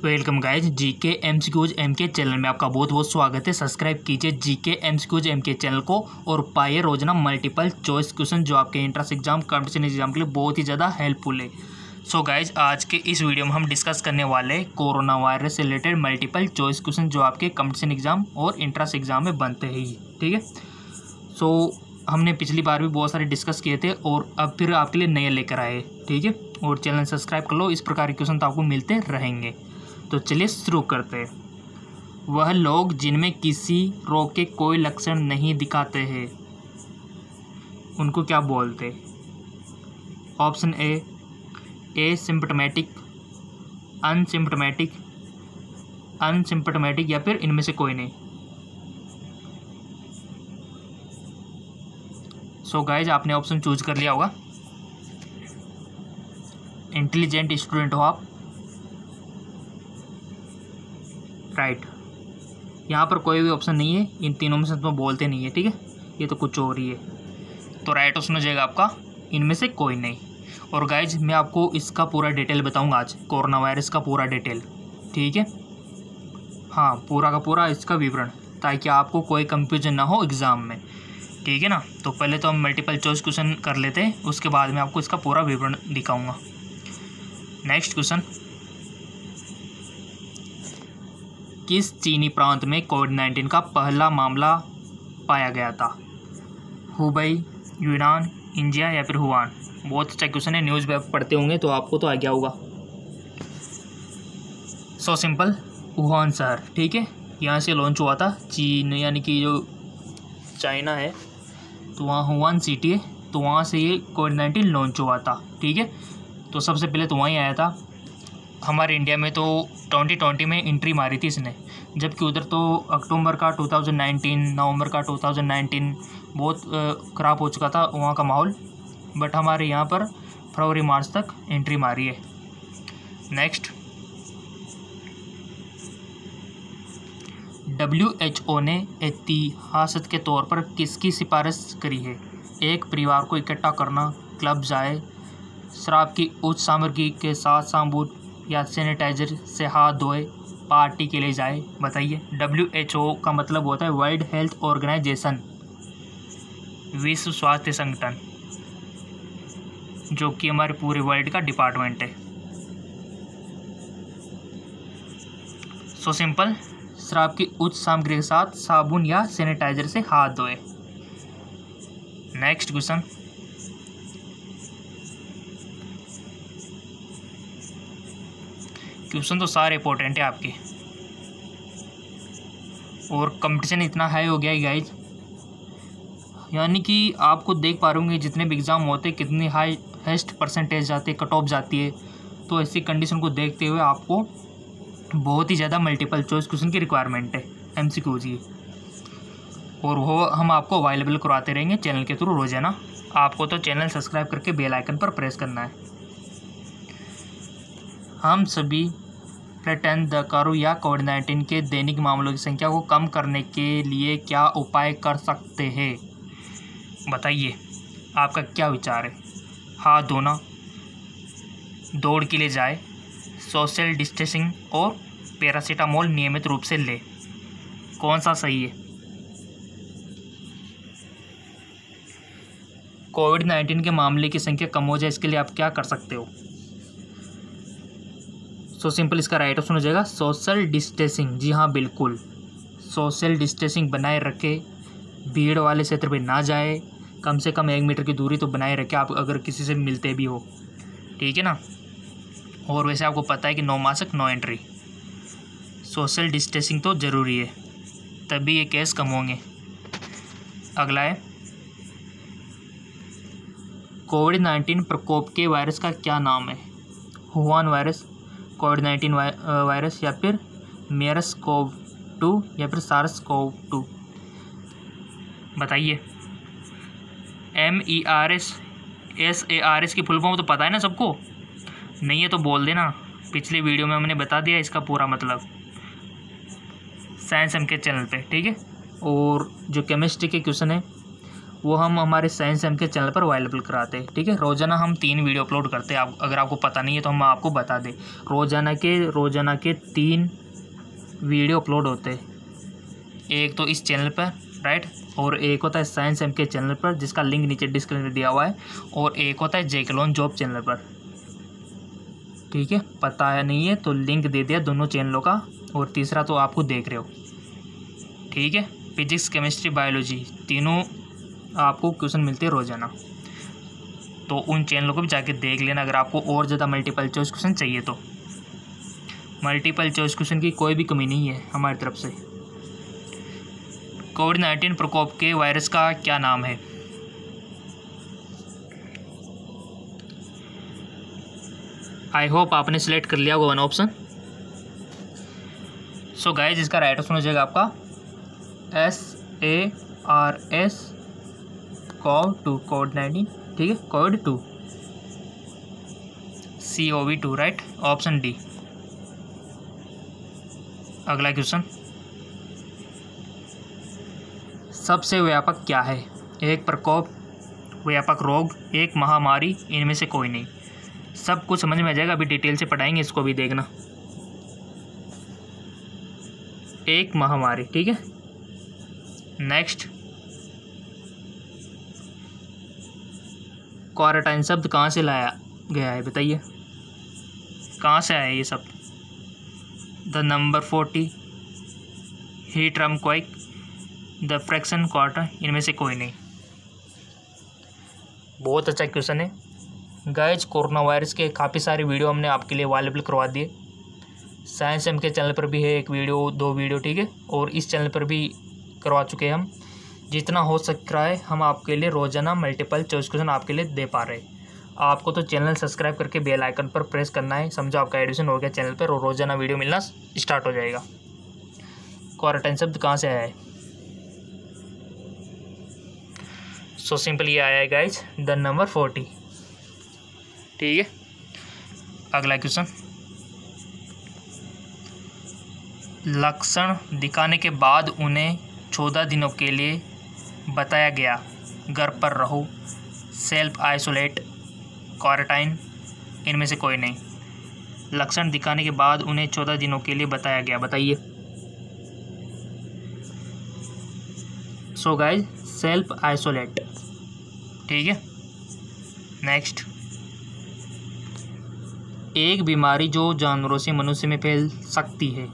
Welcome guys GK MCQs MK channel में आपका बहुत बहुत स्वागत है। सब्सक्राइब कीजिए जीके एमसीक्यूज एमके चैनल को और पाइए रोजाना मल्टीपल चॉइस क्वेश्चन जो आपके एंट्रेंस एग्जाम कॉम्पिटिशन एग्जाम के लिए बहुत ही ज़्यादा हेल्पफुल है। सो गाइज आज के इस वीडियो में हम डिस्कस करने वाले कोरोना वायरस से रिलेटेड मल्टीपल चॉइस क्वेश्चन जो आपके कॉम्पिटिशन एग्जाम और एंट्रेंस एग्जाम में बनते हैं। ठीक है, सो हमने पिछली बार भी बहुत सारे डिस्कस किए थे और अब फिर आपके लिए नए लेकर आए। ठीक है, और चैनल सब्सक्राइब कर लो, इस प्रकार के क्वेश्चन तो आपको मिलते रहेंगे। तो चलिए शुरू करते हैं। वह लोग जिनमें किसी रोग के कोई लक्षण नहीं दिखाते हैं उनको क्या बोलते? ऑप्शन ए सिम्पटोमेटिक, अनसिम्पटोमेटिक या फिर इनमें से कोई नहीं। सो गाइज आपने ऑप्शन चूज कर लिया होगा। इंटेलिजेंट स्टूडेंट हो आप, राइट। यहाँ पर कोई भी ऑप्शन नहीं है, इन तीनों में से तो बोलते नहीं है। ठीक है, ये तो कुछ और ही है, तो राइट ऑप्शन हो जाएगा आपका इनमें से कोई नहीं। और गाइज मैं आपको इसका पूरा डिटेल बताऊंगा आज, कोरोना वायरस का पूरा डिटेल। ठीक है, हाँ पूरा का पूरा इसका विवरण, ताकि आपको कोई कंफ्यूजन ना हो एग्ज़ाम में। ठीक है ना, तो पहले तो हम मल्टीपल चॉइस क्वेश्चन कर लेते हैं, उसके बाद में आपको इसका पूरा विवरण दिखाऊंगा। नेक्स्ट क्वेश्चन, किस चीनी प्रांत में कोविड-19 का पहला मामला पाया गया था? हुबई, यूनान, इंडिया या फिर हुआन? बहुत अच्छा क्वेश्चन है, न्यूज़ पेपर पढ़ते होंगे तो आपको तो आ गया होगा। सो सिंपल, वुहान शहर। ठीक है, यहाँ से लॉन्च हुआ था। चीन यानी कि जो चाइना है तो वहाँ हुआन सिटी है, तो वहाँ से ये कोविड-19 लॉन्च हुआ था। ठीक है, तो सबसे पहले तो वहीं आया था। हमारे इंडिया में तो 2020 में एंट्री मारी थी इसने, जबकि उधर तो अक्टूबर का 2019, नवंबर का 2019 बहुत ख़राब हो चुका था वहाँ का माहौल, बट हमारे यहाँ पर फरवरी मार्च तक एंट्री मारी है। नेक्स्ट, WHO ने एहतियात के तौर पर किसकी सिफारिश करी है? एक, परिवार को इकट्ठा करना, क्लब जाए, शराब की उच्च सामग्री के साथ साबुन या सैनिटाइजर से हाथ धोए, पार्टी के लिए जाए। बताइए। WHO का मतलब होता है वर्ल्ड हेल्थ ऑर्गेनाइजेशन, विश्व स्वास्थ्य संगठन, जो कि हमारे पूरे वर्ल्ड का डिपार्टमेंट है। सो सिंपल, शराब की उच्च सामग्री के साथ साबुन या सैनिटाइजर से हाथ धोए। नेक्स्ट क्वेश्चन, क्वेश्चन तो सारे इंपॉर्टेंट है आपके, और कंपटीशन इतना हाई हो गया है गाइज, यानी कि आपको देख पा रहे होंगे जितने भी एग्ज़ाम होते हैं कितनी हाईएस्ट परसेंटेज जाती है, कट ऑफ जाती है। तो ऐसी कंडीशन को देखते हुए आपको बहुत ही ज़्यादा मल्टीपल चॉइस क्वेश्चन की रिक्वायरमेंट है MCQs की, और वो हम आपको अवेलेबल करवाते रहेंगे चैनल के थ्रू रोजाना। आपको तो चैनल सब्सक्राइब करके बेल आइकन पर प्रेस करना है। हम सभी मृत्युदर या कोविड-19 के दैनिक मामलों की संख्या को कम करने के लिए क्या उपाय कर सकते हैं? बताइए, आपका क्या विचार है? हाथ धोना, दौड़ के लिए जाए, सोशल डिस्टेंसिंग और पैरासीटामोल नियमित रूप से ले। कौन सा सही है? कोविड-19 के मामले की संख्या कम हो जाए, इसके लिए आप क्या कर सकते हो? सो सिंपल, इसका राइट ऑप्शन हो जाएगा सोशल डिस्टेंसिंग। जी हाँ बिल्कुल, सोशल डिस्टेंसिंग बनाए रखे, भीड़ वाले क्षेत्र पे ना जाए, कम से कम 1 मीटर की दूरी तो बनाए रखे आप अगर किसी से मिलते भी हो। ठीक है ना, और वैसे आपको पता है कि 9 mask no entry. Social distancing तो ज़रूरी है, तभी ये केस कम होंगे। अगला है, कोविड-19 प्रकोप के वायरस का क्या नाम है? वुहान वायरस, कोविड-19 वायरस या फिर MERS-CoV-2 या फिर SARS-CoV-2? बताइए। MERS की फुल फॉर्म तो पता है ना सबको? नहीं है तो बोल देना, पिछली वीडियो में हमने बता दिया इसका पूरा मतलब साइंस एम के चैनल पे। ठीक है, और जो केमिस्ट्री के क्वेश्चन है वो हम हमारे साइंस एम के चैनल पर अवेलेबल कराते हैं। ठीक है, रोज़ाना हम 3 वीडियो अपलोड करते हैं। अगर आपको पता नहीं है तो हम आपको बता दें, रोज़ाना के 3 वीडियो अपलोड होते हैं। एक तो इस चैनल पर, राइट, और एक होता है साइंस एम के चैनल पर जिसका लिंक नीचे डिस्क्रिप्शन में दिया हुआ है, और एक होता है जेके जॉब चैनल पर। ठीक है, पता है नहीं है तो लिंक दे दिया दोनों चैनलों का, और तीसरा तो आपको देख रहे हो। ठीक है, फिजिक्स, केमिस्ट्री, बायोलॉजी तीनों आपको क्वेश्चन मिलते हैं रोज़ाना, तो उन चैनलों को भी जाके देख लेना अगर आपको और ज़्यादा मल्टीपल चॉइस क्वेश्चन चाहिए तो। मल्टीपल चॉइस क्वेश्चन की कोई भी कमी नहीं है हमारी तरफ से। कोविड-19 प्रकोप के वायरस का क्या नाम है? आई होप आपने सिलेक्ट कर लिया होगा वन ऑप्शन। सो गाइस, इसका राइट ऑप्शन हो जाएगा आपका SARS CoV-2, कोविड-19। ठीक है, कोविड-2, CoV-2, राइट, ऑप्शन डी। अगला क्वेश्चन, सबसे व्यापक क्या है? एक प्रकोप, व्यापक रोग, एक महामारी, इनमें से कोई नहीं। सब कुछ समझ में आ जाएगा, अभी डिटेल से पढ़ाएंगे, इसको भी देखना। एक महामारी, ठीक है। नेक्स्ट, क्वारंटाइन शब्द कहाँ से लाया गया है, बताइए कहाँ से आया ये शब्द? द नंबर 40, हीट रम क्वाइक, द फ्रैक्शन क्वार्टर, इनमें से कोई नहीं। बहुत अच्छा क्वेश्चन है गाइज। कोरोना वायरस के काफ़ी सारे वीडियो हमने आपके लिए अवेलेबल करवा दिए। साइंस एम के चैनल पर भी है 1 वीडियो 2 वीडियो, ठीक है, और इस चैनल पर भी करवा चुके हैं हम। जितना हो सक रहा है हम आपके लिए रोज़ाना मल्टीपल चॉइस क्वेश्चन आपके लिए दे पा रहे हैं। आपको तो चैनल सब्सक्राइब करके बेल आइकन पर प्रेस करना है, समझो आपका एडिशन हो गया चैनल पर, और रोज़ाना वीडियो मिलना स्टार्ट हो जाएगा। क्वारंटाइन शब्द कहाँ से आया है? सो सिंपल ये आया है गाइज, द नंबर 40। ठीक है, अगला क्वेश्चन, लक्षण दिखाने के बाद उन्हें 14 दिनों के लिए बताया गया घर पर रहो, सेल्फ आइसोलेट, क्वारंटाइन, इनमें से कोई नहीं। लक्षण दिखाने के बाद उन्हें 14 दिनों के लिए बताया गया, बताइए। So guys, self isolate. ठीक है, नेक्स्ट, एक बीमारी जो जानवरों से मनुष्य में फैल सकती है,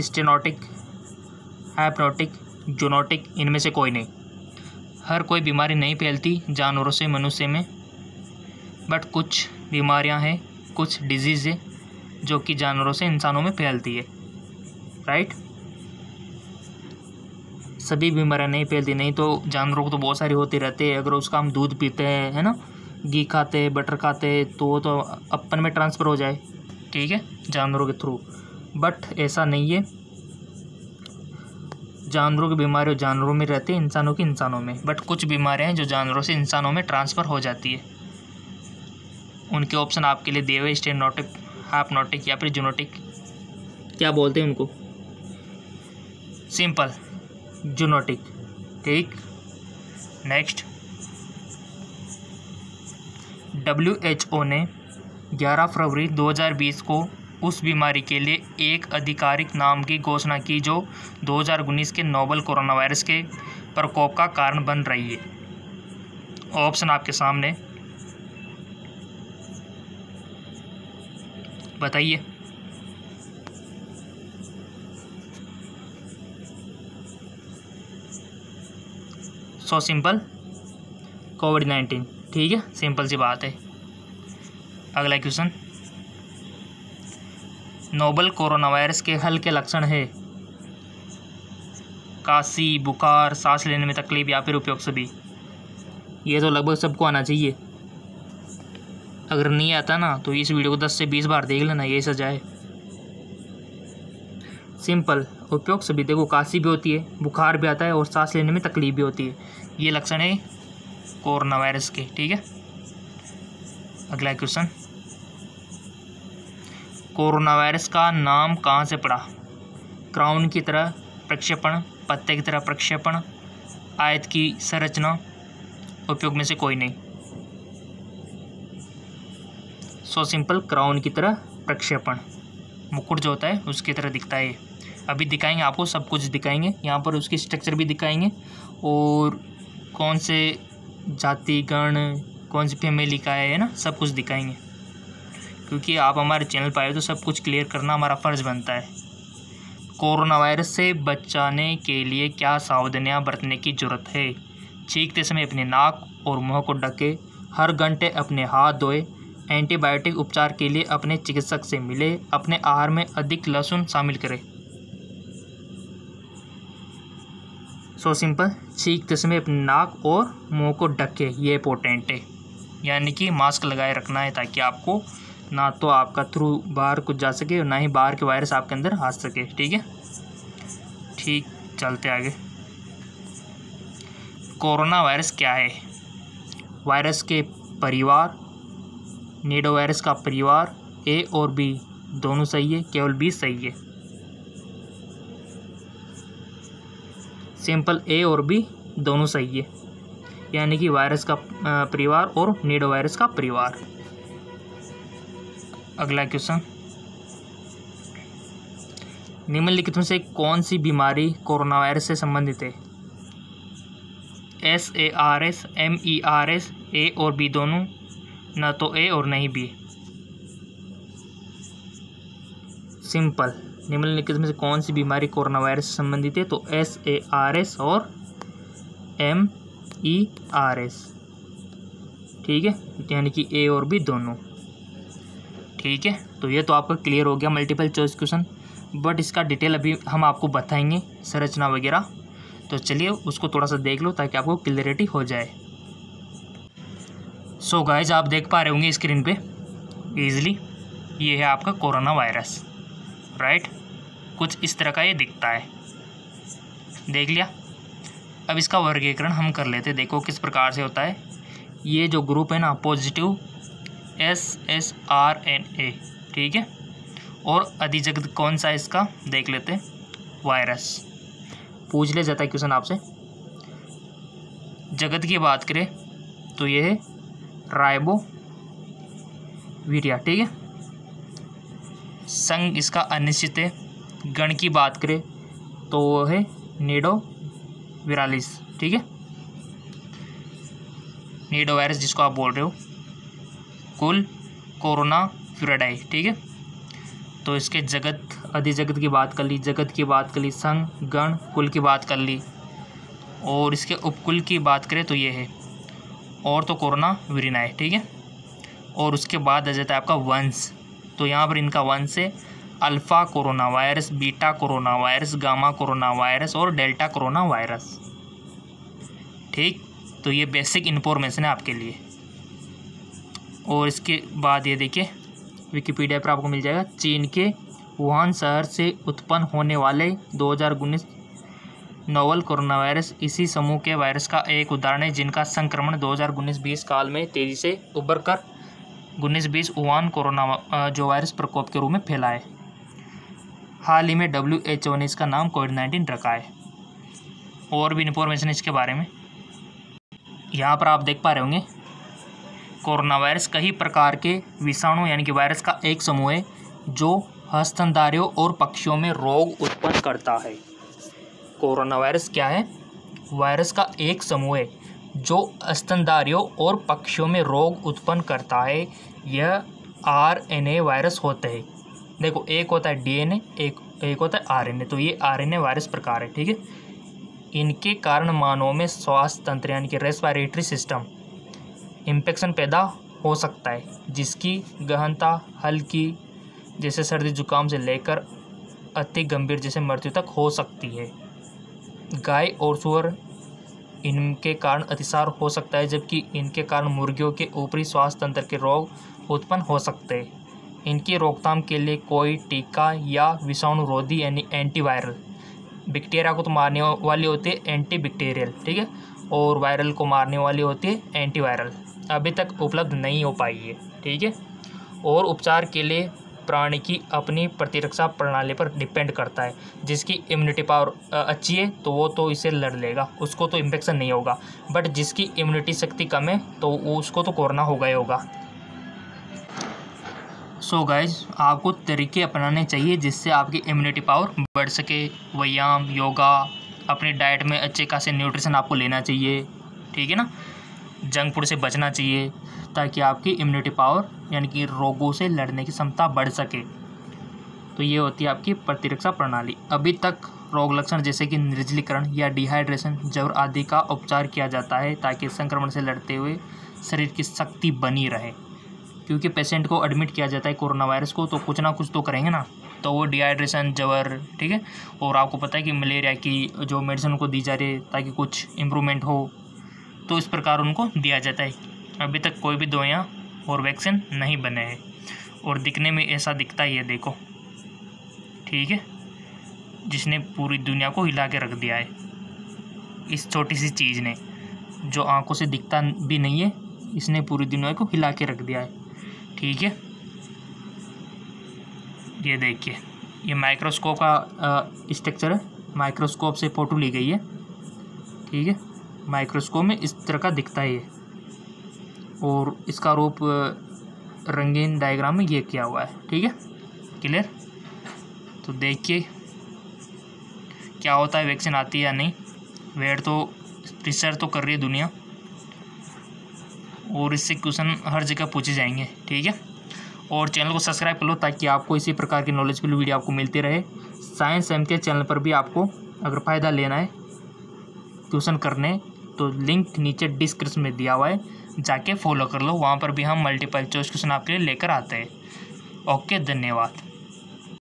स्टेनोटिक, हैप्नोटिक, जूनोटिक, इनमें से कोई नहीं। हर कोई बीमारी नहीं फैलती जानवरों से मनुष्य में, बट कुछ बीमारियां हैं, कुछ डिजीज़ है जो कि जानवरों से इंसानों में फैलती है, राइट। सभी बीमारियां नहीं फैलती, नहीं तो जानवरों को तो बहुत सारी होती रहती है। अगर उसका हम दूध पीते हैं, है ना, घी खाते हैं, बटर खाते हैं, तो वो तो अपन में ट्रांसफ़र हो जाए, ठीक है, जानवरों के थ्रू। बट ऐसा नहीं है, जानवरों की बीमारी जानवरों में रहती है, इंसानों की इंसानों में। बट कुछ बीमारियां हैं जो जानवरों से इंसानों में ट्रांसफ़र हो जाती है। उनके ऑप्शन आपके लिए दिए हुए, स्टेनोटिक, हैप्नोटिक या फिर जूनोटिक। क्या बोलते हैं उनको? Simple zoonotic. ठीक, नेक्स्ट, WHO ने 11 फरवरी 2020 को उस बीमारी के लिए एक आधिकारिक नाम की घोषणा की जो 2019 के नोवेल कोरोना वायरस के प्रकोप का कारण बन रही है। ऑप्शन आपके सामने, बताइए। सो सिंपल, कोविड-19। ठीक है, सिंपल सी बात है। अगला क्वेश्चन, नोवेल कोरोना वायरस के हल्के लक्षण है खांसी, बुखार, सांस लेने में तकलीफ या फिर उपयोग सभी। ये तो लगभग सबको आना चाहिए। अगर नहीं आता ना तो इस वीडियो को 10 से 20 बार देख लेना, यही सजा है। सिंपल, उपयोग सभी। देखो, खांसी भी होती है, बुखार भी आता है और सांस लेने में तकलीफ भी होती है। ये लक्षण है कोरोना वायरस के, ठीक है। अगला क्वेश्चन, कोरोना वायरस का नाम कहाँ से पड़ा? क्राउन की तरह प्रक्षेपण, पत्ते की तरह प्रक्षेपण, आयत की संरचना उपयोग में से कोई नहीं। सो सिंपल क्राउन की तरह प्रक्षेपण, मुकुट जो होता है उसकी तरह दिखता है। अभी दिखाएंगे आपको, सब कुछ दिखाएंगे यहाँ पर, उसकी स्ट्रक्चर भी दिखाएंगे और कौन से जाति गण कौन सी फैमिली का है ना, सब कुछ दिखाएंगे। क्योंकि आप हमारे चैनल पर आए तो सब कुछ क्लियर करना हमारा फ़र्ज़ बनता है। कोरोना वायरस से बचाने के लिए क्या सावधानियां बरतने की ज़रूरत है? छींकते समय अपने नाक और मुंह को ढके, हर घंटे अपने हाथ धोए, एंटीबायोटिक उपचार के लिए अपने चिकित्सक से मिले, अपने आहार में अधिक लहसुन शामिल करें। सो सिंपल, छींकते समय अपने नाक और मुंह को ढके, ये इंपॉर्टेंट है, यानी कि मास्क लगाए रखना है ताकि आपको ना तो आपका थ्रू बाहर कुछ जा सके और ना ही बाहर के वायरस आपके अंदर आ सके। ठीक है, ठीक, चलते आगे। कोरोना वायरस क्या है? वायरस के परिवार, निडोवायरस का परिवार, ए और बी दोनों सही है, केवल बी सही है। सिंपल, ए और बी दोनों सही है, यानी कि वायरस का परिवार और निडोवायरस का परिवार। अगला क्वेश्चन, निम्नलिखित में से कौन सी बीमारी कोरोना वायरस से संबंधित है? SARS, MERS, ए और बी दोनों, न तो ए और नहीं बी। सिंपल, निम्नलिखित में से कौन सी बीमारी कोरोना वायरस से संबंधित है? तो SARS और MERS। ठीक है, यानी कि ए और बी दोनों। ठीक है, तो ये तो आपका क्लियर हो गया मल्टीपल चॉइस क्वेश्चन, बट इसका डिटेल अभी हम आपको बताएंगे, संरचना वगैरह। तो चलिए उसको थोड़ा सा देख लो ताकि आपको क्लियरिटी हो जाए। सो गाइज, आप देख पा रहे होंगे स्क्रीन पे ईजिली, ये है आपका कोरोना वायरस, राइट। कुछ इस तरह का ये दिखता है, देख लिया। अब इसका वर्गीकरण हम कर लेते, देखो किस प्रकार से होता है। ये जो ग्रुप है ना, पॉजिटिव SSRNA, ठीक है। और अधिजगत कौन सा है इसका, देख लेते हैं। वायरस पूछ लिया जाता है क्वेश्चन आपसे। जगत की बात करें तो ये है राइबोविरिया, ठीक है। संघ इसका अनिश्चित है। गण की बात करें तो वो है निडोविरालिस, ठीक है। निडो वायरस जिसको आप बोल रहे हो, कुल कोरोना विराडाई, ठीक है। तो इसके जगत, अधिजगत की बात कर ली, जगत की बात कर ली, संघ, गण, कुल की बात कर ली। और इसके उपकुल की बात करें तो ये है और तो कोरोना विरिनाई, ठीक है। और उसके बाद आ जाता है आपका वंश। तो यहाँ पर इनका वंश है alpha corona virus, beta corona virus, gamma corona virus और डेल्टा कोरोना वायरस, ठीक। तो ये बेसिक इन्फॉर्मेशन है आपके लिए। और इसके बाद ये देखिए, विकिपीडिया पर आपको मिल जाएगा, चीन के वुहान शहर से उत्पन्न होने वाले 2019 नोवल कोरोना वायरस इसी समूह के वायरस का एक उदाहरण है, जिनका संक्रमण 2019-20 काल में तेज़ी से उभर कर 19-20 वुहान कोरोना जो वायरस प्रकोप के रूप में फैला है। हाल ही में WHO ने इसका नाम कोविड-19 रखा है। और भी इन्फॉर्मेशन इसके बारे में यहाँ पर आप देख पा रहे होंगे। कोरोना वायरस कई प्रकार के विषाणु यानी कि वायरस का एक समूह है जो स्तनधारियों और पक्षियों में रोग उत्पन्न करता है। कोरोना वायरस क्या है? वायरस का एक समूह है जो स्तनधारियों और पक्षियों में रोग उत्पन्न करता है। यह RNA वायरस होते हैं। देखो, एक होता है DNA, एक होता है RNA। तो ये RNA वायरस प्रकार है, ठीक है। इनके कारण मानवों में श्वास तंत्र यानी कि रेस्पिरेटरी सिस्टम इन्फेक्शन पैदा हो सकता है, जिसकी गहनता हल्की जैसे सर्दी जुकाम से लेकर अति गंभीर जैसे मृत्यु तक हो सकती है। गाय और सूअर इनके कारण अतिसार हो सकता है, जबकि इनके कारण मुर्गियों के ऊपरी श्वास तंत्र के रोग उत्पन्न हो सकते हैं। इनकी रोकथाम के लिए कोई टीका या विषाणुरोधी यानी एंटीवायरल, बैक्टीरिया को तो मारने वाली होती है एंटीबैक्टीरियल, ठीक है, और वायरल को मारने वाली होती है एंटीवायरल, अभी तक उपलब्ध नहीं हो पाई है, ठीक है। और उपचार के लिए प्राणी की अपनी प्रतिरक्षा प्रणाली पर डिपेंड करता है। जिसकी इम्यूनिटी पावर अच्छी है तो वो तो इसे लड़ लेगा, उसको तो इन्फेक्शन नहीं होगा। बट जिसकी इम्यूनिटी शक्ति कम है तो उसको तो कोरोना होगा ही होगा। सो गाइज, आपको तरीके अपनाने चाहिए जिससे आपकी इम्यूनिटी पावर बढ़ सके। व्यायाम, योगा, अपनी डाइट में अच्छे खासे न्यूट्रिशन आपको लेना चाहिए, ठीक है ना। जंक फूड से बचना चाहिए ताकि आपकी इम्यूनिटी पावर यानी कि रोगों से लड़ने की क्षमता बढ़ सके। तो ये होती है आपकी प्रतिरक्षा प्रणाली। अभी तक रोग लक्षण जैसे कि निर्जलीकरण या डिहाइड्रेशन, ज्वर आदि का उपचार किया जाता है ताकि संक्रमण से लड़ते हुए शरीर की शक्ति बनी रहे। क्योंकि पेशेंट को एडमिट किया जाता है कोरोना वायरस को, तो कुछ ना कुछ तो करेंगे ना, तो वो डिहाइड्रेशन, ज्वर, ठीक है। और आपको पता है कि मलेरिया की जो मेडिसिन उनको दी जा रही है ताकि कुछ इम्प्रूवमेंट हो, तो इस प्रकार उनको दिया जाता है। अभी तक कोई भी दवाइयाँ और वैक्सीन नहीं बने हैं और दिखने में ऐसा दिखता ही है, देखो, ठीक है, जिसने पूरी दुनिया को हिला के रख दिया है। इस छोटी सी चीज़ ने, जो आंखों से दिखता भी नहीं है, इसने पूरी दुनिया को हिला के रख दिया है, ठीक है। ये देखिए, ये माइक्रोस्कोप का स्ट्रक्चर है, माइक्रोस्कोप से फ़ोटो ली गई है, ठीक है। माइक्रोस्कोप में इस तरह का दिखता है ये, और इसका रूप रंगीन डायग्राम में ये किया हुआ है, ठीक है, क्लियर। तो देखिए क्या होता है, वैक्सीन आती है या नहीं। वेट तो रिसर्च तो कर रही है दुनिया, और इससे क्वेश्चन हर जगह पूछे जाएंगे, ठीक है। और चैनल को सब्सक्राइब कर लो ताकि आपको इसी प्रकार की नॉलेजफुल वीडियो आपको मिलती रहे। साइंस एम के चैनल पर भी आपको अगर फ़ायदा लेना है क्वेश्चन करने, तो लिंक नीचे डिस्क्रिप्शन में दिया हुआ है, जाके फॉलो कर लो। वहाँ पर भी हम मल्टीपल चॉइस क्वेश्चन आपके लिए लेकर आते हैं। ओके, धन्यवाद।